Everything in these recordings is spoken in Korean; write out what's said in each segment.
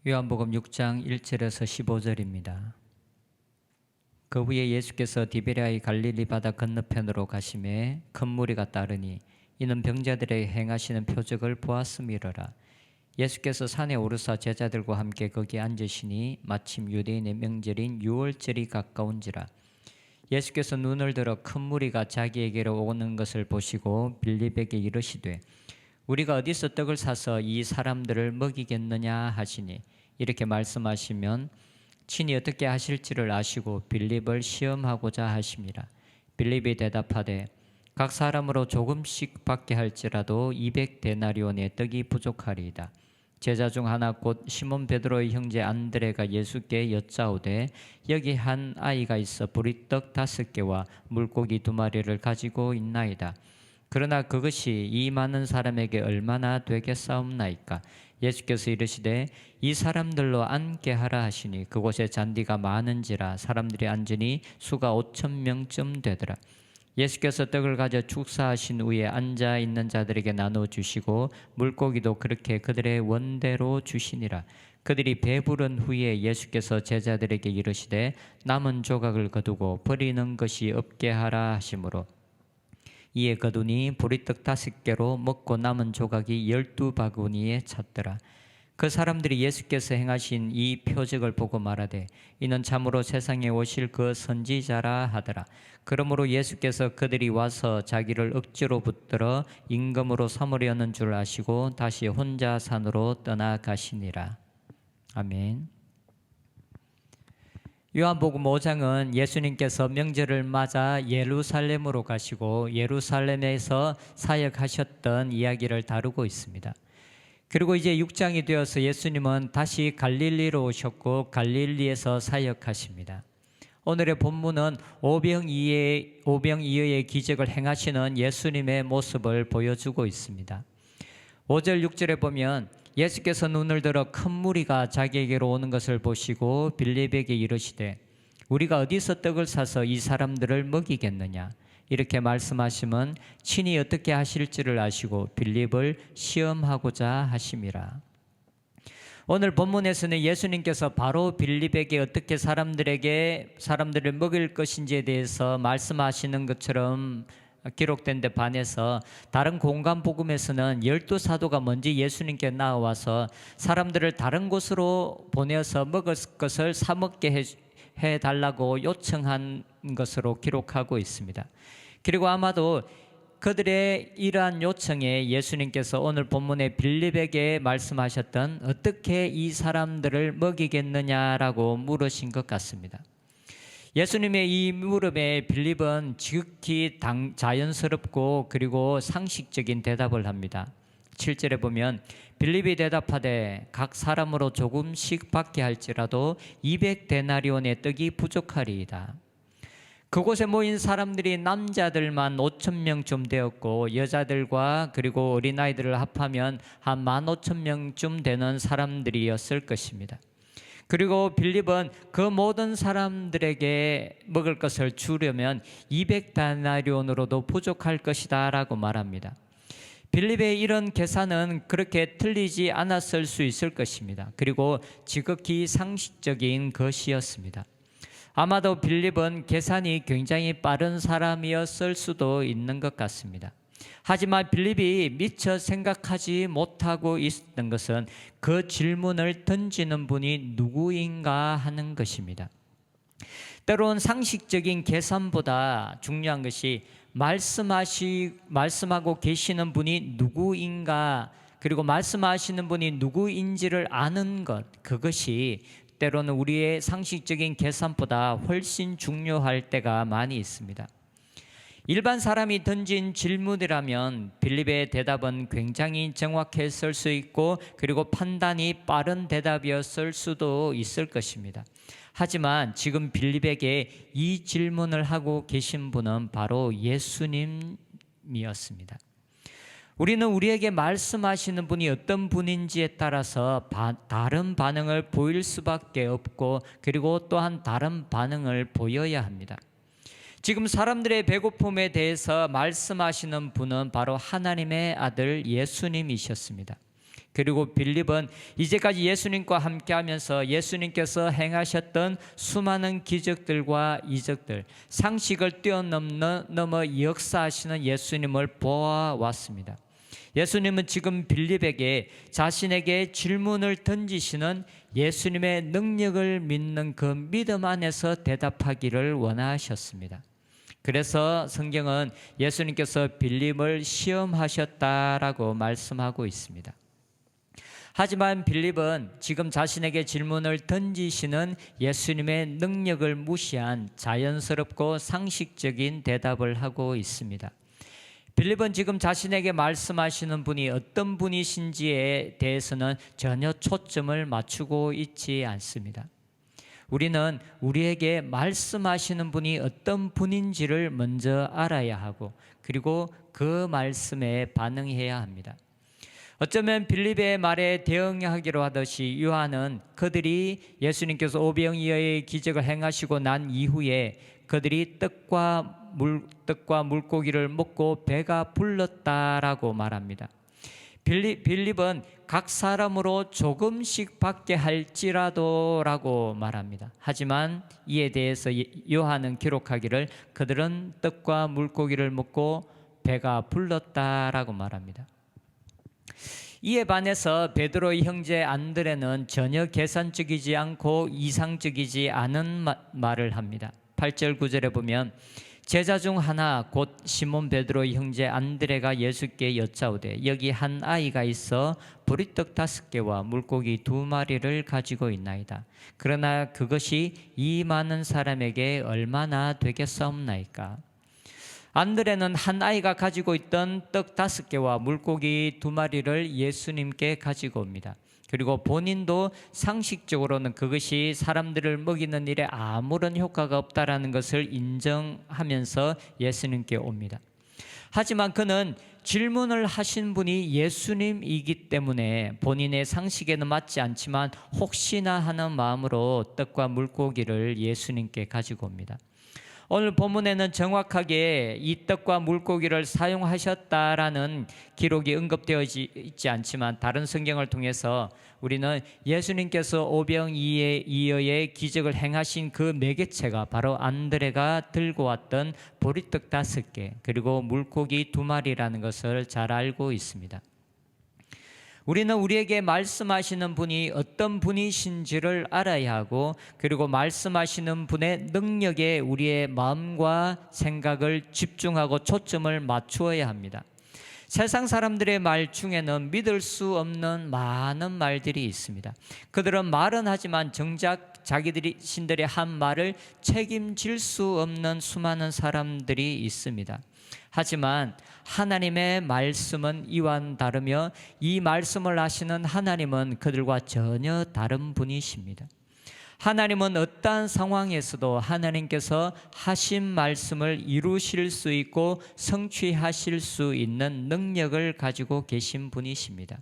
요한복음 6장 1절에서 15절입니다. 그 후에 예수께서 디베랴의 갈릴리 바다 건너편으로 가시매 큰 무리가 따르니 이는 병자들에게 행하시는 표적을 보았음이러라. 예수께서 산에 오르사 제자들과 함께 거기 앉으시니 마침 유대인의 명절인 유월절이 가까운지라. 예수께서 눈을 들어 큰 무리가 자기에게로 오는 것을 보시고 빌립에게 이르시되 우리가 어디서 떡을 사서 이 사람들을 먹이겠느냐 하시니 이렇게 말씀하시면 친히 어떻게 하실지를 아시고 빌립을 시험하고자 하심이라. 빌립이 대답하되 각 사람으로 조금씩 받게 할지라도 200데나리온의 떡이 부족하리이다. 제자 중 하나 곧 시몬 베드로의 형제 안드레가 예수께 여짜오되 여기 한 아이가 있어 보리떡 5개와 물고기 2마리를 가지고 있나이다. 그러나 그것이 이 많은 사람에게 얼마나 되겠사옵나이까. 예수께서 이르시되 이 사람들로 앉게 하라 하시니 그곳에 잔디가 많은지라 사람들이 앉으니 수가 5,000명쯤 되더라. 예수께서 떡을 가져 축사하신 후에 앉아 있는 자들에게 나누어 주시고 물고기도 그렇게 그들의 원대로 주시니라. 그들이 배부른 후에 예수께서 제자들에게 이르시되 남은 조각을 거두고 버리는 것이 없게 하라 하시므로 이에 거두니 보리떡 5개로 먹고 남은 조각이 12바구니에 찼더라. 그 사람들이 예수께서 행하신 이 표적을 보고 말하되 이는 참으로 세상에 오실 그 선지자라 하더라. 그러므로 예수께서 그들이 와서 자기를 억지로 붙들어 임금으로 삼으려는 줄 아시고 다시 혼자 산으로 떠나가시니라. 아멘. 요한복음 5장은 예수님께서 명절을 맞아 예루살렘으로 가시고 예루살렘에서 사역하셨던 이야기를 다루고 있습니다. 그리고 이제 6장이 되어서 예수님은 다시 갈릴리로 오셨고 갈릴리에서 사역하십니다. 오늘의 본문은 오병이어의 기적을 행하시는 예수님의 모습을 보여주고 있습니다. 5절 6절에 보면 예수께서 눈을 들어 큰 무리가 자기에게로 오는 것을 보시고 빌립에게 이르시되 우리가 어디서 떡을 사서 이 사람들을 먹이겠느냐. 이렇게 말씀하시면 친히 어떻게 하실지를 아시고 빌립을 시험하고자 하심이라. 오늘 본문에서는 예수님께서 바로 빌립에게 어떻게 사람들을 먹일 것인지에 대해서 말씀하시는 것처럼 기록된 데 반해서 다른 공간 복음에서는 12사도가 먼저 예수님께 나와서 사람들을 다른 곳으로 보내서 먹을 것을 사 먹게 해달라고 요청한 것으로 기록하고 있습니다. 그리고 아마도 그들의 이러한 요청에 예수님께서 오늘 본문의 빌립에게 말씀하셨던 어떻게 이 사람들을 먹이겠느냐라고 물으신 것 같습니다. 예수님의 이 물음에 빌립은 지극히 자연스럽고 그리고 상식적인 대답을 합니다. 7절에 보면 빌립이 대답하되 각 사람으로 조금씩 받게 할지라도 200데나리온의 떡이 부족하리이다. 그곳에 모인 사람들이 남자들만 5,000명쯤 되었고 여자들과 그리고 어린아이들을 합하면 한 15,000명쯤 되는 사람들이었을 것입니다. 그리고 빌립은 그 모든 사람들에게 먹을 것을 주려면 200데나리온으로도 부족할 것이다 라고 말합니다. 빌립의 이런 계산은 그렇게 틀리지 않았을 수 있을 것입니다. 그리고 지극히 상식적인 것이었습니다. 아마도 빌립은 계산이 굉장히 빠른 사람이었을 수도 있는 것 같습니다. 하지만 빌립이 미처 생각하지 못하고 있었던 것은 그 질문을 던지는 분이 누구인가 하는 것입니다. 때론 상식적인 계산보다 중요한 것이 말씀하고 계시는 분이 누구인가, 그리고 말씀하시는 분이 누구인지를 아는 것, 그것이 때로는 우리의 상식적인 계산보다 훨씬 중요할 때가 많이 있습니다. 일반 사람이 던진 질문이라면 빌립의 대답은 굉장히 정확했을 수 있고 그리고 판단이 빠른 대답이었을 수도 있을 것입니다. 하지만 지금 빌립에게 이 질문을 하고 계신 분은 바로 예수님이었습니다. 우리는 우리에게 말씀하시는 분이 어떤 분인지에 따라서 다른 반응을 보일 수밖에 없고 그리고 또한 다른 반응을 보여야 합니다. 지금 사람들의 배고픔에 대해서 말씀하시는 분은 바로 하나님의 아들 예수님이셨습니다. 그리고 빌립은 이제까지 예수님과 함께하면서 예수님께서 행하셨던 수많은 기적들과 이적들, 상식을 뛰어넘어 역사하시는 예수님을 보아왔습니다. 예수님은 지금 빌립에게 자신에게 질문을 던지시는 예수님의 능력을 믿는 그 믿음 안에서 대답하기를 원하셨습니다. 그래서 성경은 예수님께서 빌립을 시험하셨다라고 말씀하고 있습니다. 하지만 빌립은 지금 자신에게 질문을 던지시는 예수님의 능력을 무시한 자연스럽고 상식적인 대답을 하고 있습니다. 빌립은 지금 자신에게 말씀하시는 분이 어떤 분이신지에 대해서는 전혀 초점을 맞추고 있지 않습니다. 우리는 우리에게 말씀하시는 분이 어떤 분인지를 먼저 알아야 하고 그리고 그 말씀에 반응해야 합니다. 어쩌면 빌립의 말에 대응하기로 하듯이 요한은 그들이 예수님께서 오병이어의 기적을 행하시고 난 이후에 그들이 떡과 물고기를 먹고 배가 불렀다라고 말합니다. 빌립은 각 사람으로 조금씩 받게 할지라도라고 말합니다. 하지만 이에 대해서 요한은 기록하기를 그들은 떡과 물고기를 먹고 배가 불렀다라고 말합니다. 이에 반해서 베드로의 형제 안드레는 전혀 계산적이지 않고 이상적이지 않은 말을 합니다. 8절 9절에 보면 제자 중 하나 곧 시몬 베드로의 형제 안드레가 예수께 여짜오되 여기 한 아이가 있어 보리떡 5개와 물고기 2마리를 가지고 있나이다. 그러나 그것이 이 많은 사람에게 얼마나 되겠사옵나이까. 안드레는 한 아이가 가지고 있던 떡 5개와 물고기 2마리를 예수님께 가지고 옵니다. 그리고 본인도 상식적으로는 그것이 사람들을 먹이는 일에 아무런 효과가 없다라는 것을 인정하면서 예수님께 옵니다. 하지만 그는 질문을 하신 분이 예수님이기 때문에 본인의 상식에는 맞지 않지만 혹시나 하는 마음으로 떡과 물고기를 예수님께 가지고 옵니다. 오늘 본문에는 정확하게 이 떡과 물고기를 사용하셨다라는 기록이 언급되어 있지 않지만 다른 성경을 통해서 우리는 예수님께서 오병이어의 기적을 행하신 그 매개체가 바로 안드레가 들고 왔던 보리떡 5개 그리고 물고기 2마리라는 것을 잘 알고 있습니다. 우리는 우리에게 말씀하시는 분이 어떤 분이신지를 알아야 하고 그리고 말씀하시는 분의 능력에 우리의 마음과 생각을 집중하고 초점을 맞추어야 합니다. 세상 사람들의 말 중에는 믿을 수 없는 많은 말들이 있습니다. 그들은 말은 하지만 정작 자기들이 신들의 한 말을 책임질 수 없는 수많은 사람들이 있습니다. 하지만 하나님의 말씀은 이와는 다르며 이 말씀을 하시는 하나님은 그들과 전혀 다른 분이십니다. 하나님은 어떠한 상황에서도 하나님께서 하신 말씀을 이루실 수 있고 성취하실 수 있는 능력을 가지고 계신 분이십니다.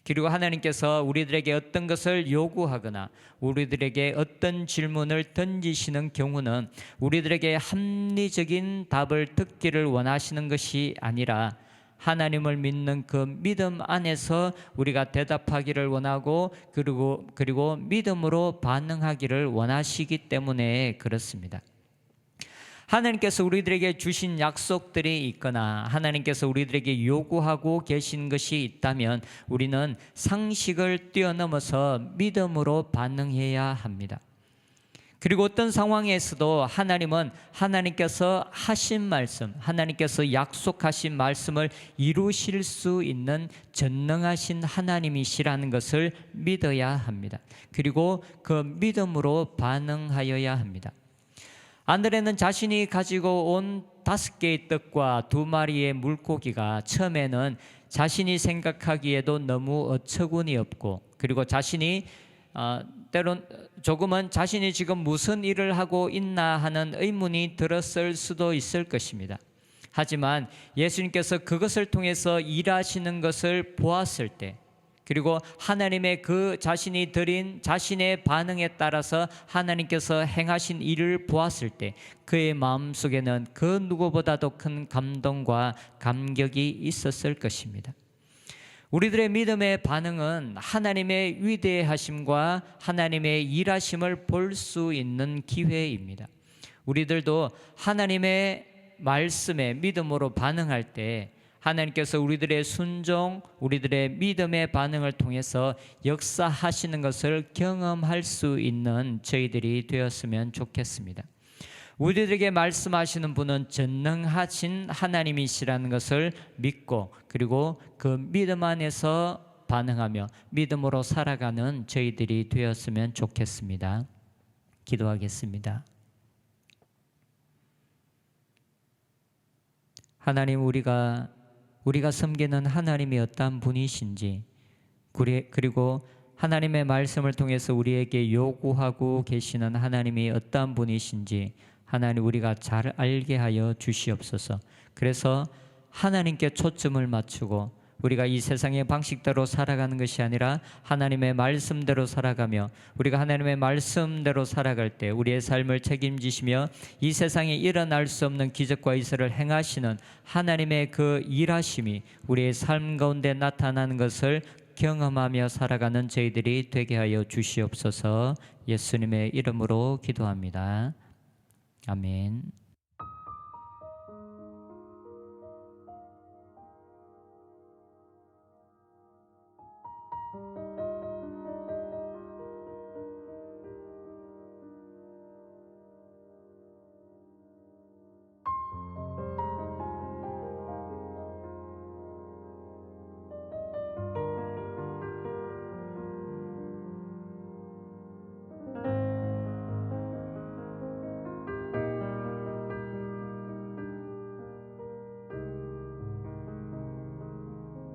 그리고 하나님께서 우리들에게 어떤 것을 요구하거나 우리들에게 어떤 질문을 던지시는 경우는 우리들에게 합리적인 답을 듣기를 원하시는 것이 아니라 하나님을 믿는 그 믿음 안에서 우리가 대답하기를 원하고 그리고 믿음으로 반응하기를 원하시기 때문에 그렇습니다. 하나님께서 우리들에게 주신 약속들이 있거나 하나님께서 우리들에게 요구하고 계신 것이 있다면 우리는 상식을 뛰어넘어서 믿음으로 반응해야 합니다. 그리고 어떤 상황에서도 하나님은 하나님께서 하신 말씀, 하나님께서 약속하신 말씀을 이루실 수 있는 전능하신 하나님이시라는 것을 믿어야 합니다. 그리고 그 믿음으로 반응하여야 합니다. 안드레는 자신이 가지고 온 5개의 떡과 2마리의 물고기가 처음에는 자신이 생각하기에도 너무 어처구니 없고 그리고 자신이 때론 조금은 자신이 지금 무슨 일을 하고 있나 하는 의문이 들었을 수도 있을 것입니다. 하지만 예수님께서 그것을 통해서 일하시는 것을 보았을 때 그리고 하나님의 그 자신이 드린 자신의 반응에 따라서 하나님께서 행하신 일을 보았을 때 그의 마음속에는 그 누구보다도 큰 감동과 감격이 있었을 것입니다. 우리들의 믿음의 반응은 하나님의 위대하심과 하나님의 일하심을 볼 수 있는 기회입니다. 우리들도 하나님의 말씀에 믿음으로 반응할 때 하나님께서 우리들의 순종, 우리들의 믿음의 반응을 통해서 역사하시는 것을 경험할 수 있는 저희들이 되었으면 좋겠습니다. 우리들에게 말씀하시는 분은 전능하신 하나님이시라는 것을 믿고, 그리고 그 믿음 안에서 반응하며 믿음으로 살아가는 저희들이 되었으면 좋겠습니다. 기도하겠습니다. 하나님, 우리가 섬기는 하나님이 어떤 분이신지, 그리고 하나님의 말씀을 통해서 우리에게 요구하고 계시는 하나님이 어떤 분이신지 하나님, 우리가 잘 알게 하여 주시옵소서. 그래서 하나님께 초점을 맞추고 우리가 이 세상의 방식대로 살아가는 것이 아니라 하나님의 말씀대로 살아가며, 우리가 하나님의 말씀대로 살아갈 때 우리의 삶을 책임지시며 이 세상에 일어날 수 없는 기적과 이설을 행하시는 하나님의 그 일하심이 우리의 삶 가운데 나타나는 것을 경험하며 살아가는 저희들이 되게 하여 주시옵소서. 예수님의 이름으로 기도합니다. 아멘.